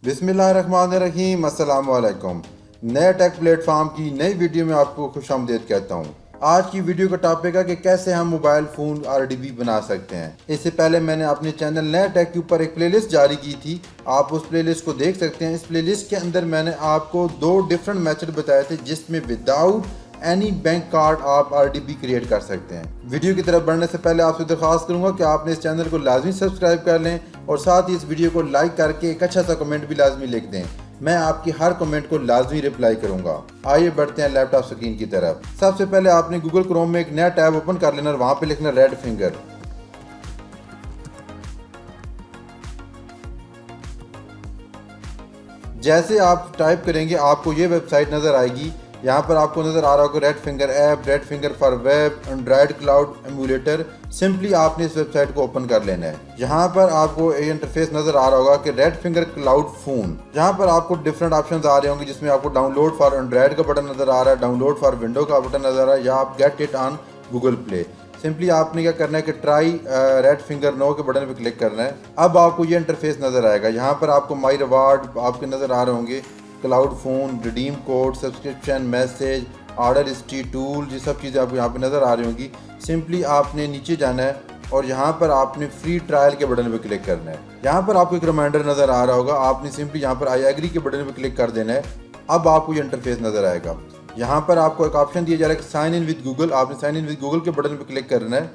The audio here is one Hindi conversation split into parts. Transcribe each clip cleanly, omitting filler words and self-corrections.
बिस्मिल्लाहिर्रहमानिर्रहीम, अस्सलाम वालेकुम। नए टेक प्लेटफॉर्म की नई वीडियो में आपको खुशामदीद कहता हूँ। आज की वीडियो का टॉपिक है कि कैसे हम मोबाइल फ़ोन RDP बना सकते हैं। इससे पहले मैंने अपने चैनल नए टेक के ऊपर एक प्लेलिस्ट जारी की थी, आप उस प्लेलिस्ट को देख सकते हैं। इस प्लेलिस्ट के अंदर मैंने आपको 2 डिफरेंट मेथड बताए थे जिसमें विदाउट एनी बैंक कार्ड आप RDP क्रिएट कर सकते हैं। वीडियो की तरफ बढ़ने से पहले आपसे दरख्वास्त करूंगा कि आपने इस चैनल को लाजमी सब्सक्राइब कर लें और साथ ही इस वीडियो को लाइक करके एक अच्छा सा कमेंट भी लाजमी लिख दें। मैं आपकी हर कमेंट को लाजमी रिप्लाई करूंगा। आइए बढ़ते हैं लैपटॉप स्क्रीन की तरफ। सबसे पहले आपने गूगल क्रोम में एक नया टैब ओपन कर लेना और वहां पे लिखना रेड फिंगर। जैसे आप टाइप करेंगे आपको ये वेबसाइट नजर आएगी। यहाँ पर आपको नजर आ रहा होगा red finger app, red finger for web, Android cloud emulator. Simply आपने इस वेबसाइट को ओपन कर लेना है। यहाँ पर आपको ये इंटरफेस नजर आ रहा होगा कि रेड फिंगर क्लाउड फोन। यहाँ पर आपको डिफरेंट ऑप्शंस आ रहे होंगे जिसमें आपको डाउनलोड फॉर एंड्रॉइड का बटन नजर आ रहा है, डाउनलोड फॉर विंडो का बटन नजर आ रहा है, या आप get it on Google play. Simply आपने क्या करना है कि ट्राई रेड फिंगर नो के बटन पर क्लिक करना है। अब आपको ये इंटरफेस नजर आएगा। यहाँ पर आपको माई रिवार्ड आपके नजर आ रहे होंगे, cloud phone, redeem code, subscription, message, order history, tool, ये सब चीज़ें आपको यहाँ पे नज़र आ रही होंगी। सिंपली आपने नीचे जाना है और यहाँ पर आपने फ्री ट्रायल के बटन पे क्लिक करना है। यहाँ पर आपको एक रिमाइंडर नज़र आ रहा होगा, आपने सिंपली यहाँ पर आई एग्री के बटन पे क्लिक कर देना है। अब आपको ये इंटरफेस नज़र आएगा। यहाँ पर आपको एक ऑप्शन दिया जा रहा है कि साइन इन विद गूगल। आपने साइन इन विद गूगल के बटन पर क्लिक करना है।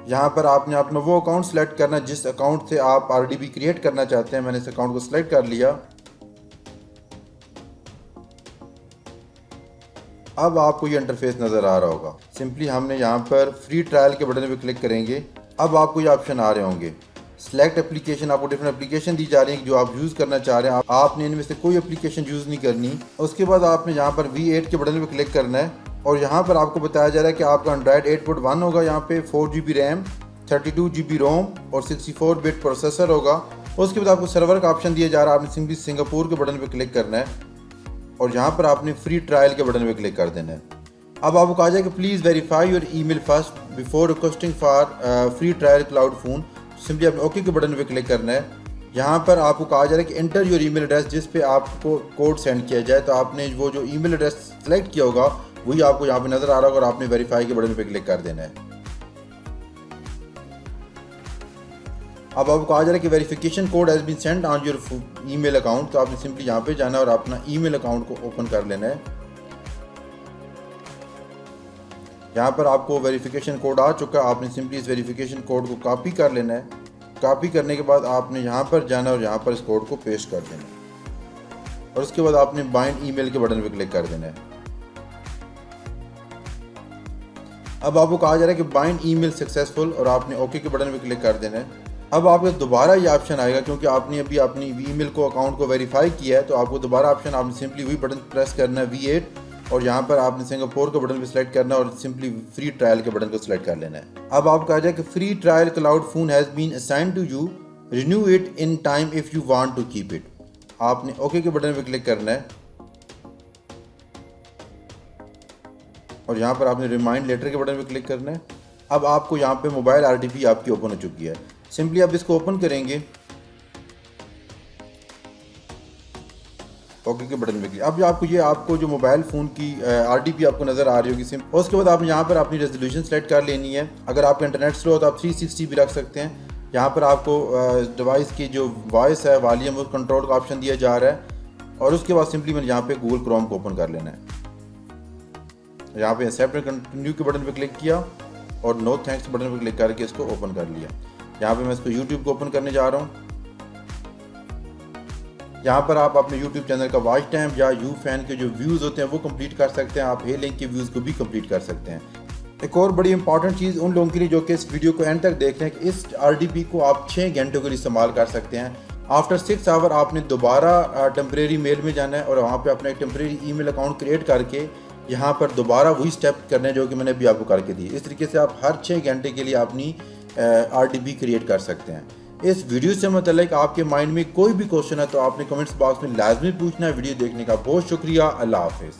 यहाँ पर आपने अपना वो अकाउंट सेलेक्ट करना है जिस अकाउंट से आप RDP क्रिएट करना चाहते हैं। मैंने इस अकाउंट को सिलेक्ट कर लिया। अब आपको ये इंटरफेस नज़र आ रहा होगा। सिंपली हमने यहाँ पर फ्री ट्रायल के बटन पे क्लिक करेंगे। अब आपको ये ऑप्शन आ रहे होंगे, सेलेक्ट एप्लीकेशन। आपको डिफरेंट एप्लीकेशन दी जा रही है जो आप यूज़ करना चाह रहे हैं। आपने इनमें से कोई एप्लीकेशन यूज़ नहीं करनी। उसके बाद आपने यहाँ पर V8 के बटन पे क्लिक करना है और यहाँ पर आपको बताया जा रहा है कि आपका एंड्रॉइड 8.1 होगा। यहाँ पे 4GB रैम, 32GB रोम और 64 बिट प्रोसेसर होगा। उसके बाद आपको सर्वर का ऑप्शन दिया जा रहा है। आपने सिंपली सिंगापुर के बटन पे क्लिक करना है और यहाँ पर आपने फ्री ट्रायल के बटन पे क्लिक कर देना है। अब आपको कहा जाए कि please verify your email first before requesting for free trial cloud phone. Simply आपने ओके के बटन पे क्लिक करना है। यहाँ पर आपको कहा जा रहा है कि एंटर योर ईमेल एड्रेस जिस पे आपको कोड सेंड किया जाए। तो आपने वो जो ईमेल एड्रेस सेलेक्ट किया होगा वही आपको यहाँ पे नज़र आ रहा होगा और आपने वेरीफाई के बटन पे क्लिक कर देना है। अब आपको कहा जा रहा है कि verification code has been sent on your email account. तो आपने सिंपली यहाँ पे जाना है और अपना ईमेल अकाउंट को ओपन कर लेना है। यहाँ पर आपको वेरिफिकेशन कोड आ चुका है। आपने सिंपली इस वेरिफिकेशन कोड को कॉपी कर लेना है। कॉपी करने के बाद आपने यहाँ पर जाना और यहाँ पर इस कोड को पेस्ट कर देना है और उसके बाद आपने बाइंड ईमेल के बटन पे क्लिक कर देना है। अब आपको कहा जा रहा है कि बाइंड ईमेल सक्सेसफुल और आपने ओके के बटन पे क्लिक कर देना है। अब आपको दोबारा ये ऑप्शन आएगा क्योंकि आपने अभी अपनी ईमेल को अकाउंट को वेरीफाई किया है। तो आपको दोबारा ऑप्शन आपने सिंपली वही बटन प्रेस करना है V8 और यहाँ पर आपने सिंगापुर के बटन पे सिलेक्ट करना है और सिंपली फ्री ट्रायल के बटन को सिलेक्ट कर लेना है। अब आपको कहा जाए कि free trial cloud phone has been assigned to you, renew it in time if you want to keep it. आपने ओके के बटन पे क्लिक करना है और यहाँ पर आपने रिमाइंड लेटर के बटन पे क्लिक करना है। अब आपको यहाँ पे मोबाइल RDP आपकी ओपन हो चुकी है। सिंपली आप इसको ओपन करेंगे, ओके के बटन पे क्लिक। अब आपको जो मोबाइल फ़ोन की RDP आपको नज़र आ रही होगी। उसके बाद आपने यहाँ पर अपनी रेजोल्यूशन सेलेक्ट कर लेनी है। अगर आपका इंटरनेट स्लो हो तो आप 360 भी रख सकते हैं। यहाँ पर आपको डिवाइस की जो वॉइस है, वॉल्यूम, उस कंट्रोल का ऑप्शन दिया जा रहा है और उसके बाद सिंपली मैंने यहाँ पे गूगल क्रोम को ओपन कर लेना है। यहाँ पे एक्सेप्ट एंड कंटिन्यू के बटन पे क्लिक किया और नो थैंक्स बटन पे क्लिक करके इसको ओपन कर लिया। यहाँ पे मैं इसको YouTube को ओपन करने जा रहा हूँ। यहाँ पर आप अपने YouTube चैनल का वॉच टाइम या यूफैन के जो व्यूज़ होते हैं वो कंप्लीट कर सकते हैं। आप हे लिंक के व्यूज़ को भी कंप्लीट कर सकते हैं। एक और बड़ी इंपॉर्टेंट चीज़ उन लोगों के लिए जो कि इस वीडियो को एंड तक देख रहे हैं कि इस RDP को आप 6 घंटों के लिए इस्तेमाल कर सकते हैं। आफ्टर 6 आवर आपने दोबारा टेम्परेरी मेल में जाना है और वहाँ पर अपना एक टेम्परेरी ईमेल अकाउंट क्रिएट करके यहाँ पर दोबारा वही स्टेप करने हैं जो कि मैंने अभी आपको करके दी। इस तरीके से आप हर 6 घंटे के लिए अपनी RDP क्रिएट कर सकते हैं। इस वीडियो से मतलब आपके माइंड में कोई भी क्वेश्चन है तो आपने कमेंट्स बॉक्स में लाजमी पूछना है। वीडियो देखने का बहुत शुक्रिया। अल्लाह हाफिज़।